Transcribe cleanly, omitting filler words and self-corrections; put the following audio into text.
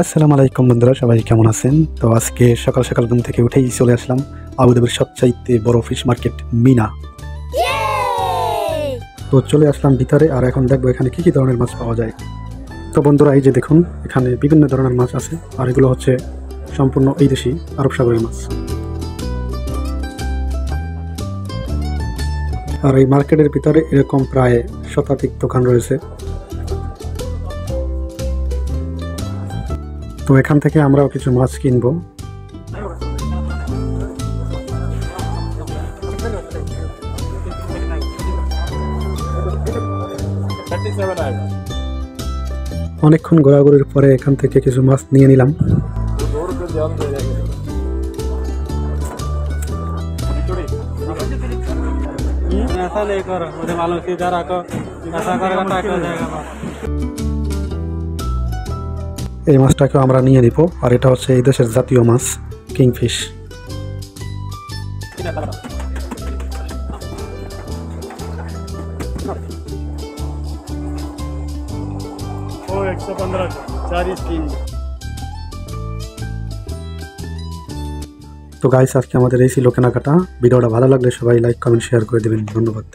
আসসালামু আলাইকুম বন্ধুরা, সবাই কেমন আছেন? তো আজকে সকাল সকাল ঘুম থেকে উঠেই চলে আসলাম আবুধাবির সবচাইতে বড় ফিশ মার্কেট মিনা। তো চলে আসলাম ভিতরে, আর এখন দেখবো এখানে কি কি ধরনের মাছ পাওয়া যায়। তো বন্ধুরা, এই যে দেখুন, এখানে বিভিন্ন ধরনের মাছ আছে, আর এগুলো হচ্ছে সম্পূর্ণ এই দেশি আরব সাগরের মাছ। আর এই মার্কেটের ভিতরে এরকম প্রায় শতাধিক দোকান রয়েছে। তো এখান থেকে আমরাও কিছু মাছ কিনবো। অনেকক্ষণ ঘোরাঘুরির পরে এখান থেকে কিছু মাছ নিয়ে নিলাম। এই মাছটাকেও আমরা নিয়ে নিব, আর এটা হচ্ছে এই দেশের জাতীয় মাছ, কিংফিশ। তো গাইস, আজকে আমাদের এই ছিল কেনাকাটা। ভিডিওটা ভালো লাগলে সবাই লাইক কমেন্ট শেয়ার করে দেবেন। ধন্যবাদ।